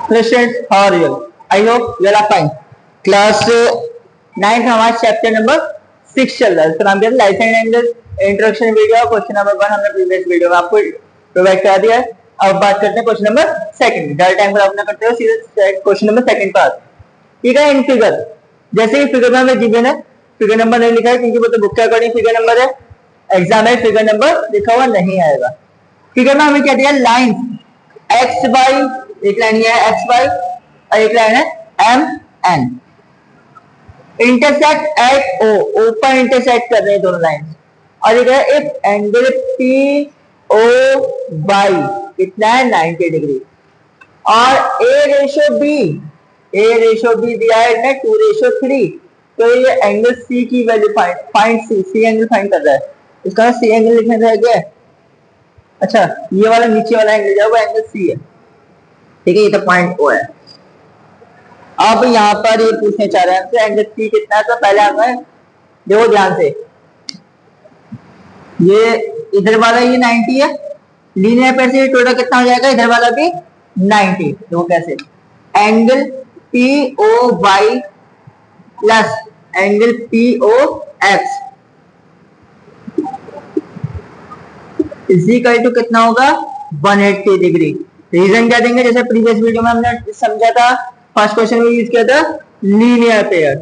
Hello students, how are you? I hope you are fine. Class 9 का हमारा chapter number 6 चल रहा है। इसका नाम क्या है? Life and angle introduction video. Question number 1 हमने प्रीवियस वीडियो में आपको प्रोवाइड करा दिया है। अब बात करते हैं क्वेश्चन नंबर सेकंड। ज़्यादा टाइम खराब ना करते हो, सीधे क्वेश्चन नंबर सेकंड पर आते हैं। ठीक है, इन फिगर जैसे ही फिगर में हमें गिवन है, फिगर नंबर नहीं लिखा है क्योंकि वो तो बुक के अकॉर्डिंग फिगर नंबर है। एग्जाम में फिगर नंबर लिखा हुआ नहीं आएगा। फिगर में हमें क्या दिया? लाइन एक्स वाई, एक लाइन ये है एक्स वाई और एक लाइन है एम एन। इंटरसेक्ट एट ओ, ओ पर इंटरसेक्ट कर रहे हैं दोनों लाइन। और एक है if angle P O Y कितना है? 90 डिग्री। और ए रेशो बी दिया है ना 2:3। तो ये एंगल सी की value find C angle find कर रहा है। इसका सी एंगल लिखने रह गया। अच्छा, ये वाला नीचे वाला एंगल जो है वो एंगल सी है। ठीक है, ये तो पॉइंट ओ है। अब यहाँ पर ये पूछने चाह रहे हैं हमसे एंगल सी कितना है। तो पहले हमें देखो ध्यान से, ये इधर वाला ये 90 है, लीनियर पैर से टोटल कितना हो जाएगा? इधर वाला भी 90। देखो कैसे, angle P O Y plus angle P O X equal to कितना होगा? 180 डिग्री। रीजन क्या देंगे? जैसे प्रीवियस वीडियो में हमने समझा था, फर्स्ट क्वेश्चन में यूज किया था लीनियर पेयर।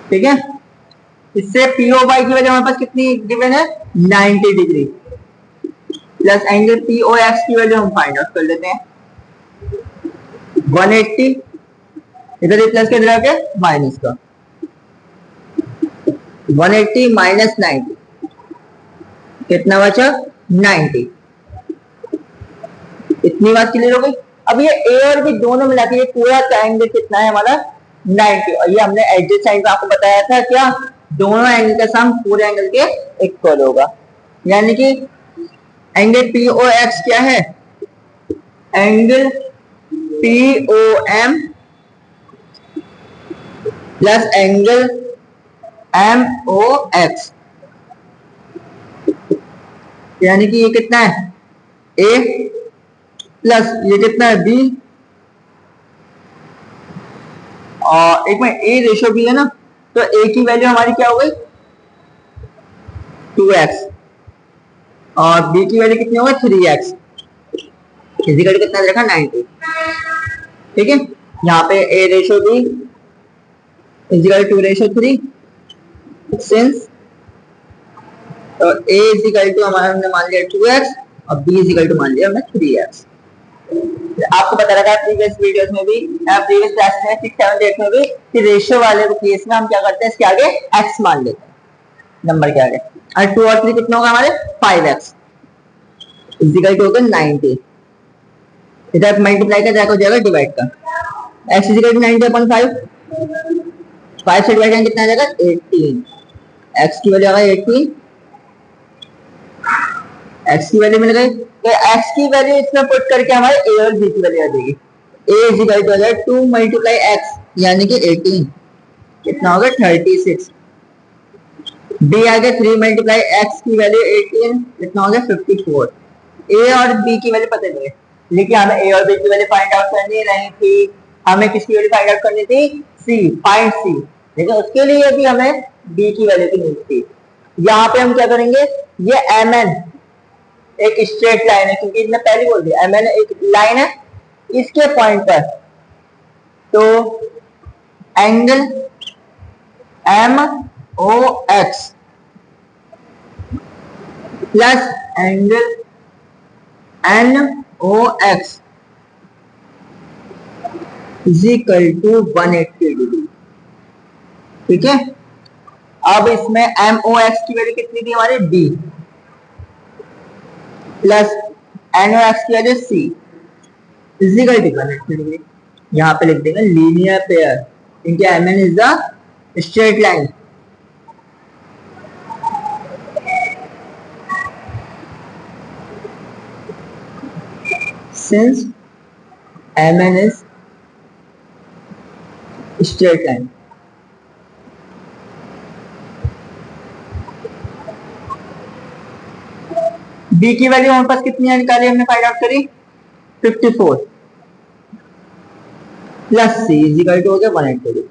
ठीक है, इससे पीओ वाई की वजह हमारे पास कितनी गिवन है? 90 degree plus angle PO x की वैल्यू हम फाइंड आउट कर लेते हैं 180। इधर प्लस के इधर आके माइनस का 180 माइनस 90 कितना बचा? 90। इतनी बात क्लियर हो गई। अब ये ए और बी दोनों मिला के ये पूरा एंगल कितना है हमारा? 90। और ये हमने एडजस्ट साइड में आपको बताया था क्या? दोनों एंगल का सम पूरे एंगल के इक्वल होगा। यानी कि एंगल पी ओ एक्स क्या है? Angle P O M plus angle M O X, यानी कि ये कितना है? ए प्लस ये कितना है? बी। और एक में ए रेशो बी है ना, तो ए की वैल्यू हमारी क्या हो गई? 2x और बी की वैल्यू कितनी होगी? 3x। फिजिकल कितना देखा? 90। ठीक है, यहाँ पे ए रेशो बी इजिकल 2:3 सिंस तो ए इजिकल टू हमारा हमने मान लिया 2x और बी इजिकल टू मान लिया हमने 3x। आपको पता लगा प्रीवियस वीडियोस में भी, प्रीवियस क्लास में 6, 7, 8 में भी कि रेशियो वाले केस में हम क्या करते हैं? इसके आगे x मान लेते हैं नंबर के आगे। और 2 और 3 कितना होगा हमारे? 5x इजिकल टू होगा 90। इधर मल्टीप्लाई का जाकर हो जाएगा डिवाइड का। x इजिकल टू 90 अपॉन 5, 5 से डिवाइड कितना आ जाएगा? 18। x की वैल्यू आ गई 18, x की वैल्यू मिल गई। तो x की वैल्यू इसमें पुट करके हमारे a और b की वैल्यू आ जाएगी। a इज इक्वल टू हो जाएगा 2 मल्टीप्लाई x यानी कि 18, कितना होगा? 36। b आ गया 3 मल्टीप्लाई x की वैल्यू 18, कितना हो गया? 54। a और b की वैल्यू पता नहीं है, लेकिन हमें a और b की वैल्यू फाइंड आउट करनी नहीं थी। हमें किसकी वैल्यू फाइंड आउट करनी थी? c, find c। लेकिन उसके लिए भी हमें b की वैल्यू की नीड थी। यहाँ पे हम क्या करेंगे? ये mn एक स्ट्रेट लाइन है, क्योंकि इसने पहले बोल दिया mn एक लाइन है। इसके पॉइंट पर तो angle M O X plus angle N O X is equal to 180 degree. ठीक है, अब इसमें एम ओ एक्स की वैल्यू कितनी थी हमारी? B plus N O X की value C is equal to 180 degree. यहाँ पे लिख देंगे लीनियर पेयर क्योंकि M N is the straight line. Since M N is straight line, B की वैल्यू हमारे पास कितनी निकाली हमने फाइंड आउट करी 54 plus C is equal to हो गया 180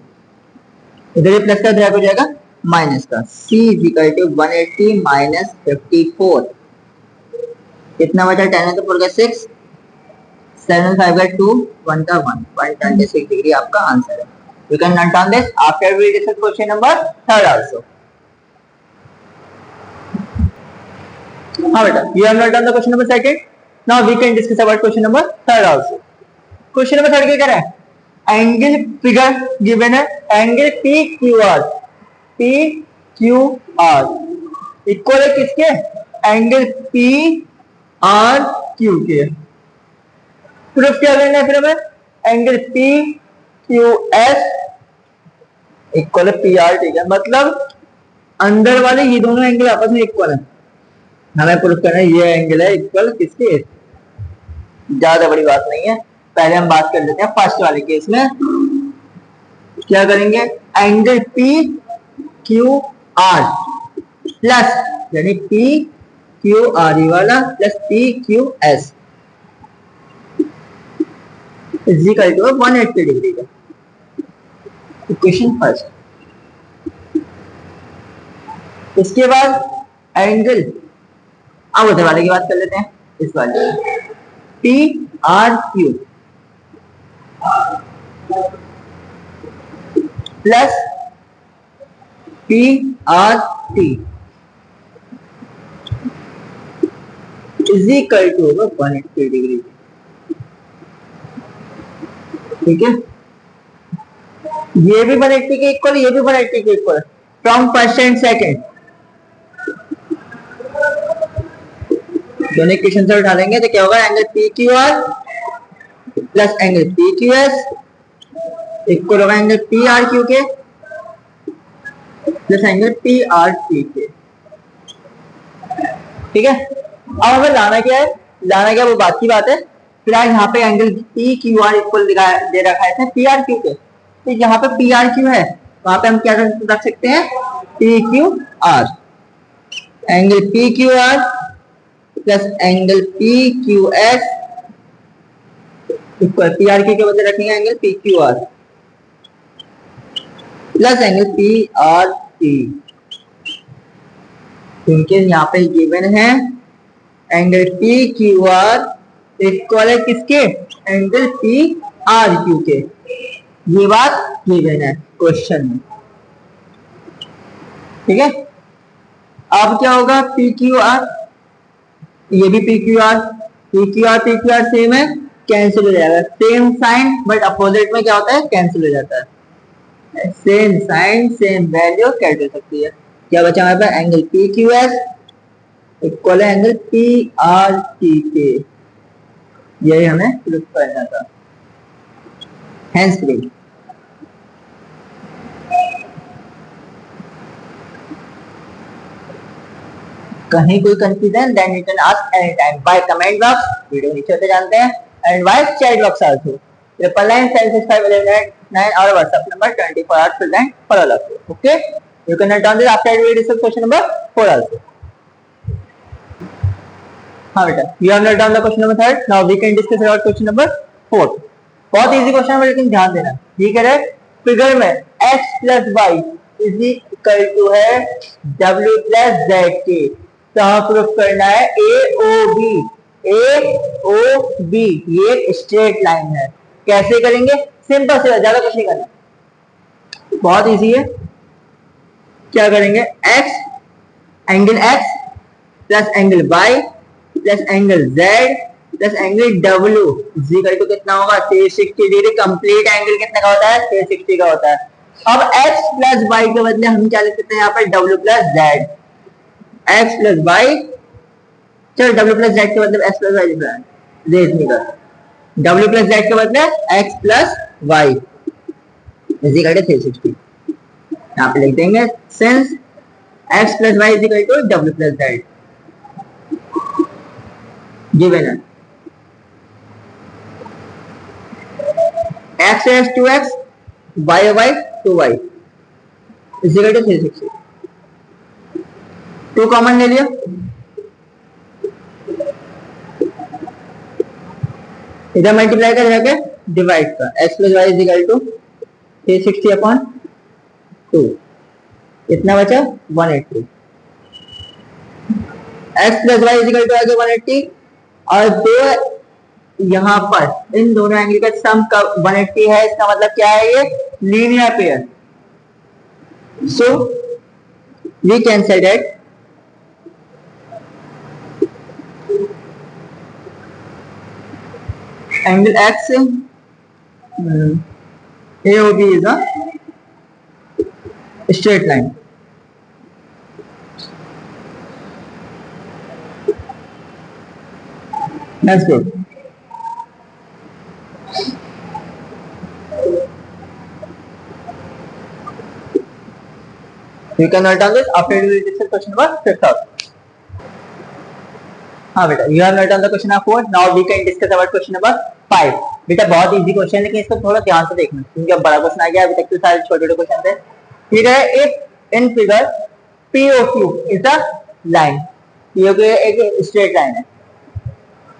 इधर ये प्लस का ड्रैग हो जाएगा माइनस का सी इज इक्वल टू 180 माइनस 54 कितना बचा 10 है तो 4 का 6 7 5 का 2 1 का 1 126 डिग्री आपका आंसर है you can note down this after we discuss question number 3rd also हाँ बेटा you have noted down the question number 2nd now we can discuss about question number 3rd also question number 3rd क्या कह रहा है angle figure given है angle P Q R equal है किसके angle P R Q के proof क्या करना है फिर हमें angle P Q S equal P R ठीक है मतलब अंदर वाले ये दोनों एंगल आपस में इक्वल है हमें प्रूफ करना है ये एंगल है इक्वल किसके ज्यादा बड़ी बात नहीं है पहले हम बात कर लेते हैं फर्स्ट वाले केस में क्या करेंगे angle P Q R plus यानी पी क्यू आर वाला plus P Q S is equal to 180 degree का इक्वेशन फर्स्ट इसके बाद एंगल अब उधर वाले की बात कर लेते हैं इस वाले P R Q plus P R T is equal to 180 degree ठीक है ये भी 180 के इक्वल ये भी 180 के equal from first and second दोनों इक्वेशन से उठा लेंगे तो क्या होगा angle P Q R plus angle P Q S equal होगा एंगल पी आर क्यू के plus angle P R T के ठीक है अब हमें लाना क्या है वो बात की बात है फिर यहाँ पे angle P Q R equal दे रखा है पी आर क्यू के तो यहाँ पे पी आर क्यू है वहां पे हम क्या रख सकते हैं P Q R angle P Q R plus angle P Q S equal P R Q के बदले रखेंगे angle P Q R plus angle P R T क्योंकि यहाँ पे गिवन है angle P Q R equal है किसके angle P R Q के ये बात गिवन है क्वेश्चन में ठीक है अब क्या होगा पी क्यू आर ये भी पी क्यू आर सेम है कैंसिल हो जाएगा सेम साइन बट अपोजिट में क्या होता है कैंसिल हो जाता है same sign same value cut हो सकती है क्या बचा हमारे पास angle P Q S equal है एंगल पी आर टी के यही हमें प्रूफ करना था हेंस प्रूफ कहीं कोई confusion then you can ask any time by comment box video नीचे होते जानते हैं and by chat box also 9997651199 और WhatsApp number 24/9 for all of you okay you can note down this after we discuss question number 4 also हाँ बेटा you have noted down the question number 3rd now we can discuss about question number 4th बहुत easy question है लेकिन ध्यान देना ये कह रहा है फिगर में x plus y is equal to है w plus z के तो हमें प्रूफ करना है AOB ये एक स्ट्रेट लाइन है कैसे करेंगे सिंपल से ज्यादा कुछ नहीं करना बहुत इजी है क्या करेंगे angle x plus angle y plus angle z plus angle w equal to कितना होगा 360 डिग्री कंप्लीट एंगल कितने का होता है 360 का होता है अब x प्लस y के बदले हम क्या लिख सकते हैं यहाँ पर w plus z x plus y चलो w प्लस z के मतलब x प्लस y लिख रहा है देख नहीं कर w प्लस z के बदले x plus y is equal to 360 यहाँ पे लिख देंगे since x plus y is equal to w plus z given है x is 2x y y 2y is equal to 360 2 common ले लिया इधर मल्टीप्लाई कर जाके डिवाइड का x plus Y is equal to 360 upon 2, इतना बचा 180। x plus Y is equal to आ गया 180, और दो यहाँ पर इन दोनों एंगल का सम का 180 है, इसका मतलब क्या है, ये linear pair. So we can say that angle x AOB is a straight line. That's good. You can write down this after you discuss question number 5 out. हाँ बेटा, you have written down the question number 4. Now we can discuss about question number 5. बेटा बहुत easy question है, लेकिन इसको थोड़ा ध्यान से देखना क्योंकि अब बड़ा क्वेश्चन आ गया। अभी तक तो सारे छोटे छोटे क्वेश्चन थे। ठीक है, if in figure POQ is the line, POQ एक स्ट्रेट लाइन है,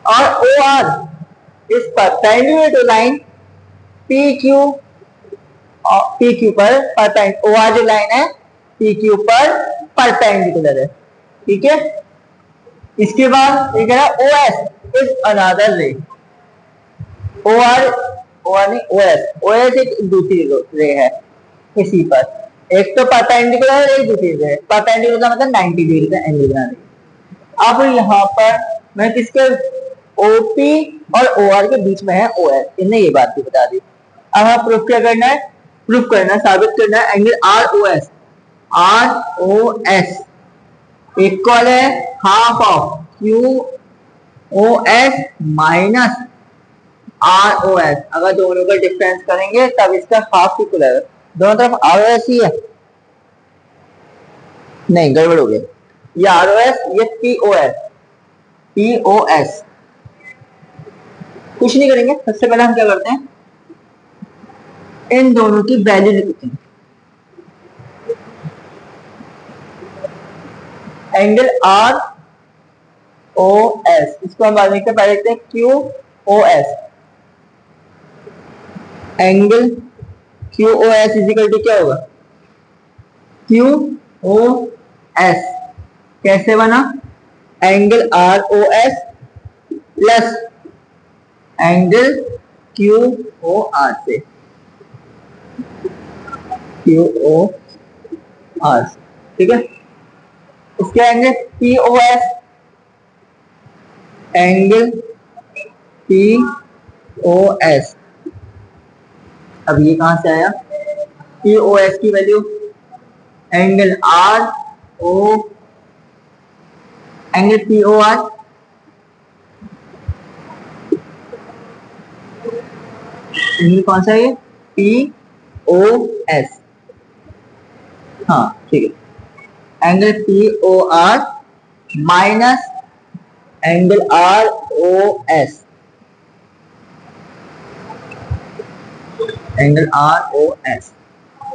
और OR इस परपेंडिकुलर टू लाइन PQ पर परपेंडिकुलर, OR जो लाइन है PQ पर परपेंडिकुलर है। ठीक है, इसके बाद ये कह रहा है OS इज अनदर रे। OS एक दूसरी रे है इसी पर, एक तो परपेंडिकुलर एक दूसरी रे। परपेंडिकुलर मतलब 90 डिग्री का एंगल बना रही। अब यहाँ पर मैं किसके OP और OR के बीच में है OS, इन्हें ये बात भी बता दी। अब हमें प्रूफ क्या करना है, प्रूफ करना साबित करना है एंगल ROS इक्वल है half of QOS minus ROS। अगर दोनों का डिफरेंस करेंगे तब इसका हाफ इक्वल है। दोनों तरफ ROS ही है, नहीं गड़बड़ हो गया, ये ROS ये POS। कुछ नहीं करेंगे, सबसे पहले हम क्या करते हैं, इन दोनों की वैल्यू लिखते हैं। एंगल ROS इसको हम बाद में पहले लिखते हैं QOS। Angle QOS is equal to क्या होगा, QOS कैसे बना, angle ROS plus angle QOR से, QOR। ठीक है, इसके एंगल POS, एंगल POS। अब ये कहां से आया, POS की value angle angle POR angle कौन सा है, POS। हाँ ठीक है, angle POR minus angle ROS, angle ROS।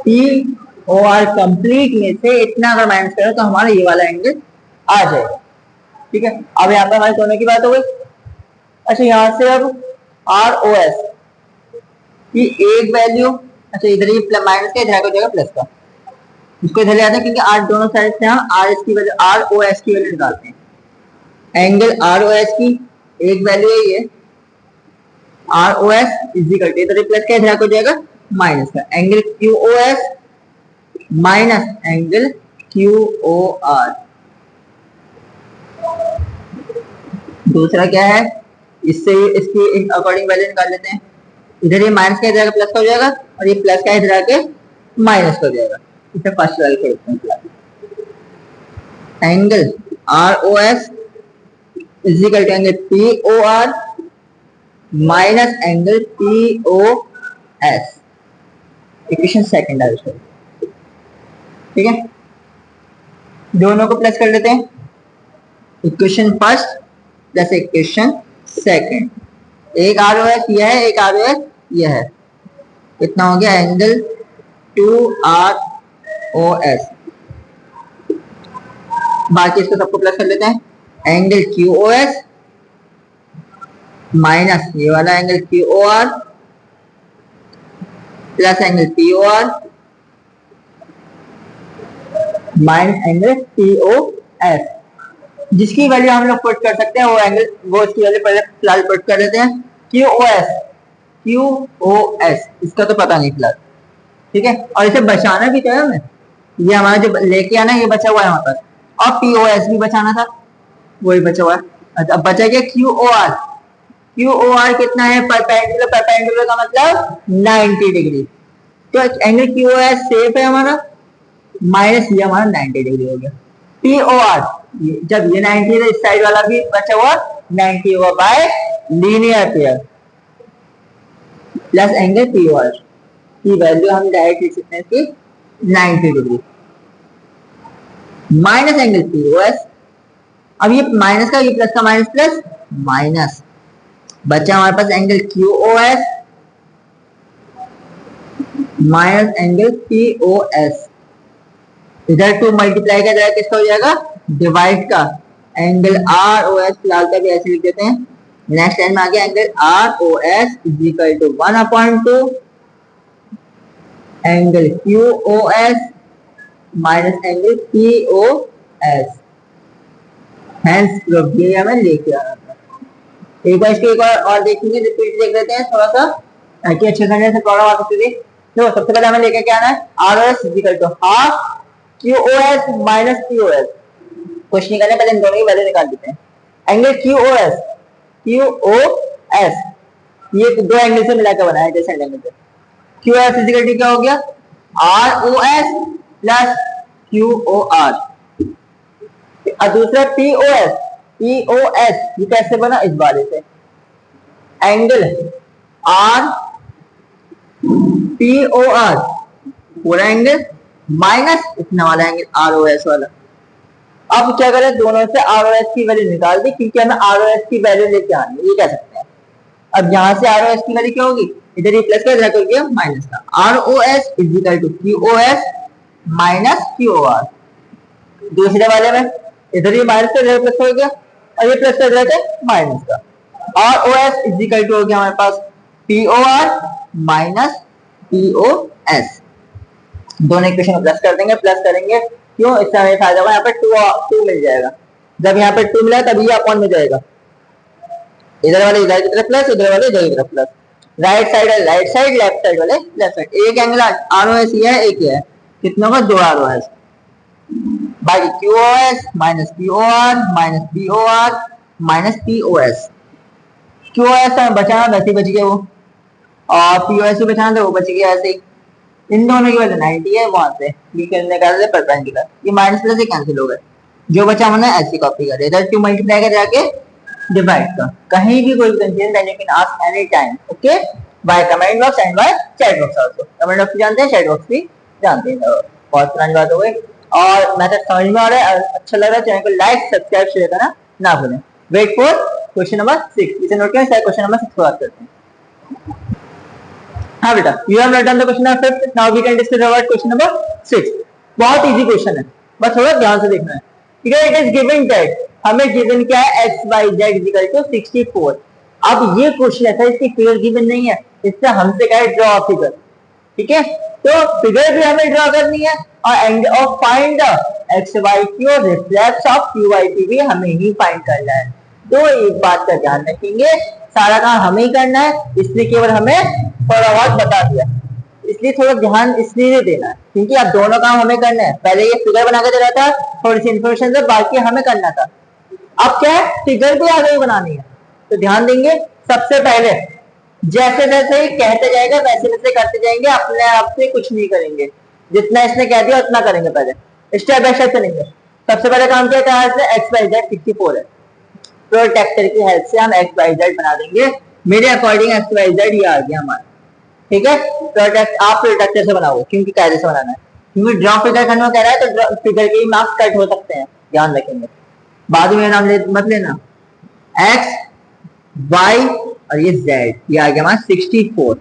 POR complete में से इतना अगर माइनस करें तो हमारा ये वाला एंगल आ जाएगा। ठीक है, अब यहाँ पे हमारे दोनों की बात हो गई। अच्छा, यहाँ से अब ROS की एक वैल्यू, अच्छा इधर ही माइनस का, इधर हो जाएगा प्लस का, इसको इधर ले आते हैं क्योंकि आर दोनों साइड से हम ROS की वैल्यू निकालते हैं। एंगल ROS की एक वैल्यू है ये ROS इज इक्वल टू, इधर प्लस का इधर हो जाएगा माइनस का, angle QOS minus angle QOR। दूसरा क्या है, इससे इसकी अकॉर्डिंग वैल्यू निकाल लेते हैं। इधर ये माइनस का इधर प्लस का हो जाएगा, और ये प्लस का इधर आके माइनस का हो जाएगा। इसे फर्स्ट वैल्यू करते हैं, angle ROS is equal to angle POR minus angle POS। Equation second है उसको। ठीक है, दोनों को प्लस कर लेते हैं, equation first plus equation second. एक ROS यह है, एक ROS यह है, कितना हो गया, एंगल 2ROS। बाकी इसको सबको प्लस कर लेते हैं, एंगल QOS माइनस ये वाला angle Q O R plus angle P O R minus angle P O S, जिसकी वैल्यू हम लोग पुट कर सकते हैं वो एंगल, वो इसकी वैल्यू पहले फिलहाल पुट कर देते हैं Q O S, Q O S इसका तो पता नहीं फिलहाल, ठीक है। और इसे बचाना भी तो है हमें, ये हमारा जो लेके आना ये बचा हुआ है हमारे पास, और पी ओ एस भी बचाना था, वही बचा हुआ है। अच्छा अब बचा गया Q O R, Q O R कितना है परपेंडिकुलर, परपेंडिकुलर का मतलब 90 डिग्री, तो angle Q O S safe है हमारा, माइनस ये हमारा 90 डिग्री हो गया। पी ओ आर जब ये 90 है इस साइड वाला भी बचा हुआ 90 होगा by linear pair, plus angle P O R की वैल्यू हम डायरेक्ट लिख सकते हैं इसकी 90 degree, minus angle P O S, अब ये माइनस का ये प्लस का माइनस प्लस माइनस, बचा हमारे पास angle Q O S minus angle P O S, इधर 2 मल्टीप्लाई का जाएगा किसका हो जाएगा डिवाइड का, एंगल आर ओ एस फिलहाल का भी ऐसे लिख देते हैं। नेक्स्ट टाइम आ गया angle R O S is equal to 1/2 angle Q O S minus angle P O S, hence proof ये हमें लेके आना था। एक बार इसको एक बार और देखेंगे, रिपीट देख लेते हैं थोड़ा सा ताकि अच्छे से प्रॉब्लम आ सकती थी। तो सबसे पहले हमें लेके क्या आना है, R O S is equal to half Q O S minus P O S, कुछ नहीं करने पहले इन दोनों की वैल्यू निकाल देते हैं। Angle Q O S, Q O S ये दो एंगल से मिलाकर बनाया है जैसे एंगल से, Q S is equal to क्या हो गया R O S plus Q O R, और दूसरा P O S, P O S ये कैसे बना इस बारे से, angle R P O R पूरा एंगल माइनस इतना वाला एंगल आर ओ एस वाला। अब क्या करें दोनों से आर ओ एस की वैल्यू निकाल दी क्योंकि हमें आर ओ एस की वैल्यू लेके आनी है, ये कह सकते हैं। अब यहां से आर ओ एस की वैल्यू क्या होगी, इधर ये प्लस का इधर कर दिया माइनस का, R O S is equal to Q O S minus Q O R, दूसरे वाले में इधर ये माइनस का इधर प्लस हो गया और ये प्लस का इधर माइनस का, R O S is equal to हो गया हमारे पास P O R minus P O S, दोनों इक्वेशन प्लस कर देंगे, प्लस करेंगे क्यों, इससे हमें फायदा होगा, यहाँ पे टू मिल जाएगा, जब यहाँ पे 2 मिला तब ये अपॉन में जाएगा, इधर वाले इधर की तरफ प्लस, इधर वाले इधर की तरफ plus, right side right side, left side वाले लेफ्ट साइड, एक एंगल आर ओ एस ये है एक है, कितना होगा 2 आर ओ एस बाकी Q O S minus P O R minus P O R minus P O S, Q O S बचाना वैसे ही बच गया वो, और पी ओ एस भी बचाना था वो बच गया ऐसे ही, इन दोनों की वजह 90 है, वहां से निकाल दे परपेंडिकुलर, ये माइनस प्लस से कैंसिल हो गए, जो बचा हमने ऐसी कॉपी कर, इधर 2 मल्टीप्लाई कर जाके डिवाइड का, कहीं भी कोई confusion then you can ask any time, okay by comment box and by chat box also, comment box भी जानते हैं चैट बॉक्स भी जानते हैं, बहुत पुरानी बात हो गई, और मैथड समझ में आ रहा है अच्छा लग रहा है चैनल को लाइक सब्सक्राइब शेयर करना ना भूलें। वेट फॉर क्वेश्चन नंबर 6, इसे नोट करें, क्वेश्चन नंबर 6 को बात करते हैं। हाँ बेटा, you have done the question number 5, now we can discuss about question number 6, बहुत इजी क्वेश्चन है, बस थोड़ा ध्यान से देखना है, ठीक है। इट इज गिवन दैट, हमें गिवन क्या है x y z equal to 64, अब ये क्वेश्चन ऐसा इसकी फिगर गिवन नहीं है, इससे हमसे क्या है ड्रॉ फिगर, ठीक है, तो फिगर भी हमें ड्रॉ करनी है और end of find the X Y Q reflex of Q Y की भी हमें ही फाइंड करना है, तो एक बात का ध्यान रखेंगे सारा काम हमें ही करना है, इसलिए केवल हमें थोड़ा बहुत बता दिया, इसलिए थोड़ा ध्यान इसलिए देना है क्योंकि अब दोनों काम हमें करना है, पहले ये फिगर बना के दे रहा था थोड़ी सी इन्फॉर्मेशन से, बाकी हमें करना था, अब क्या है फिगर भी आगे बनानी है, तो ध्यान देंगे सबसे पहले जैसे जैसे ही कहते जाएगा वैसे वैसे करते जाएंगे, अपने आप से कुछ नहीं करेंगे, जितना इसने कह दिया उतना करेंगे, पहले स्टेप बाय स्टेप चलेंगे। सबसे पहले काम किया था एक्स वाई जेड 64 है, प्रोटेक्टर की हेल्प से हम एक्स वाई जेड बना देंगे, मेरे अकॉर्डिंग एक्स वाई जेड ये आ गया हमारा, ठीक है। प्रोटेक्ट आप प्रोटेक्टर से बनाओ क्योंकि कायदे से बनाना है, क्योंकि ड्रॉ फिगर करना कह रहा है तो फिगर के मार्क्स कट हो सकते हैं, ध्यान रखेंगे, बाद में नाम मत लेना, एक्स वाई और ये जेड, ये आ गया हमारा 64,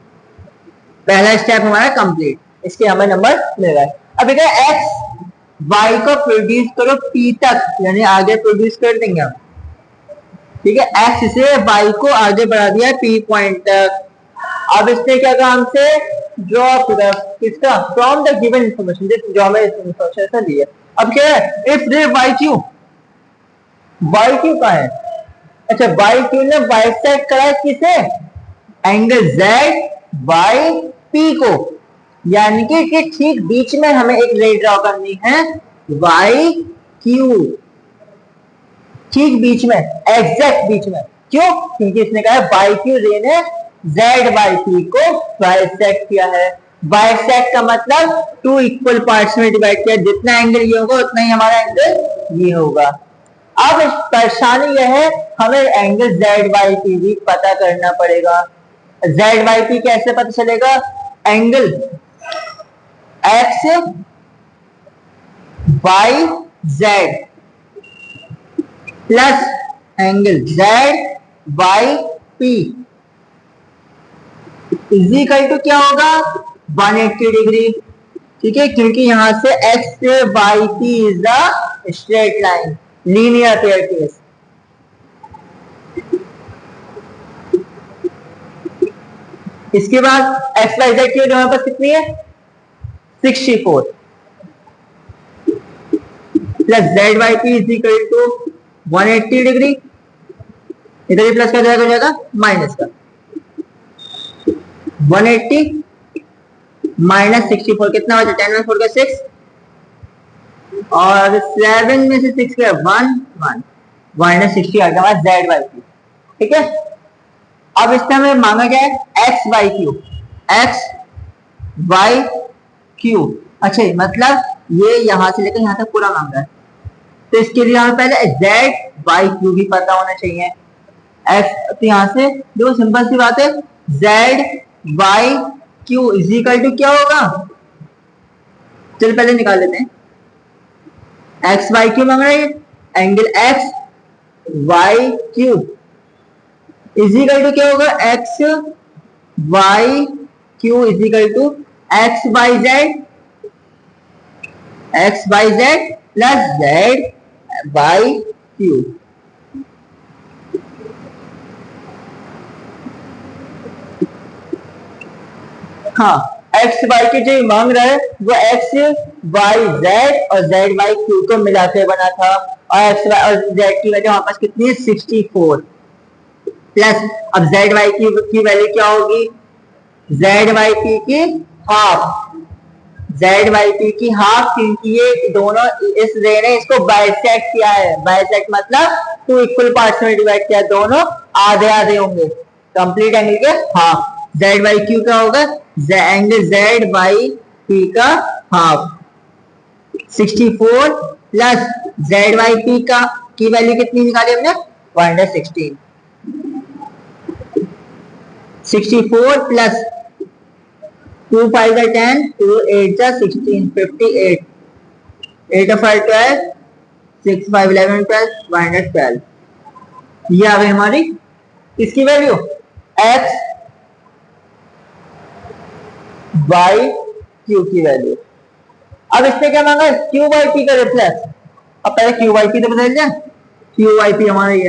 पहला स्टेप हमारा कंप्लीट, इसके हमें नंबर मिल रहा है। अब देखिए एक्स वाई को प्रोड्यूस करो पी तक, यानी आगे प्रोड्यूस कर देंगे हम, ठीक है, एक्स से वाई को आगे बढ़ा दिया है पी पॉइंट तक। अब इसने क्या कहा हमसे, ड्रॉ किसका, फ्रॉम द गिवन इंफॉर्मेशन, जो हमें इंफॉर्मेशन दी है। अब क्या है, इफ रे वाई क्यू, वाई क्यू का है, अच्छा वाई क्यू ने बाइसेक्ट करा किसे, एंगल जेड बाई पी को, यानी कि ठीक बीच में हमें एक रे ड्रॉ करनी है वाई क्यू, ठीक बीच में, एग्जैक्ट बीच में। क्यों, क्योंकि इसने कहा है बाई क्यू रे ने जेड बाई पी को बाइसेक्ट किया है। बाइसेक्ट का मतलब टू इक्वल पार्ट्स में डिवाइड किया, जितना एंगल ये होगा उतना ही हमारा एंगल ये होगा। अब परेशानी यह है, हमें एंगल जेड बाई पी भी पता करना पड़ेगा। जेड बाई पी कैसे पता चलेगा, angle X Y Z plus angle Z Y P equal to क्या होगा, 180 डिग्री। ठीक है, क्योंकि यहां से एक्स से Y P is a straight line, linear pair case. इसके बाद एक्स वाई जेड की वैल्यू हमारे पास कितनी है, 64 plus Z Y P is equal to 180 degree, इधर भी प्लस का जाएगा माइनस का, 180 माइनस 64 कितना हो जाता है, 10 में 4 का 6 और 7 में से 6 का 1 माइनस 60 आ गया जेड वाई पी। ठीक है, अब इसमें हमें मांगा गया है X Y Q, X Y Q. अच्छा मतलब ये यहां से लेकर यहां तक पूरा मांगा है, तो इसके लिए हमें पहले जेड वाई क्यू भी पता होना चाहिए। एक्स तो यहां से जो सिंपल सी बात है, Z Y Q is equal to क्या होगा, चल पहले निकाल लेते हैं। एक्स वाई क्यू मांग रहे हैं, angle X Y Q is equal to क्या होगा, X Y Q is equal to X Y Z plus Z Y Q. हाँ, एक्स वाई के जो मांग रहा है वो एक्स वाई जेड और जेड वाई क्यू को मिला के बना था, और एक्स वाई और जेड की वैल्यू हमारे पास कितनी है, 64 प्लस, अब जेड वाई की वैल्यू क्या होगी, जेड वाई पी की हाफ, जेड वाई पी की हाफ, क्योंकि ये दोनों इस रे ने इसको बाइसेक्ट किया है। बाइसेक्ट मतलब टू इक्वल पार्ट्स में डिवाइड किया, दोनों आधे आधे होंगे, कंप्लीट एंगल के हाफ। जेड वाई क्यू का होगा एंगल जेड बाई पी का half, 64 plus Z Y P का की वैल्यू कितनी निकाली हमने, 116, 64 प्लस 2 5 10, 2 8 16, 58, 8 5 12, 6 5 11 12, 112। ये आ गई हमारी इसकी वैल्यू, एक्स वाई क्यू की वैल्यू। अब इसने क्या मांगा, क्यू वाई पी का रिप्लेस, अब पहले क्यू वाई पी तो बदल जाए, क्यू वाई पी हमारा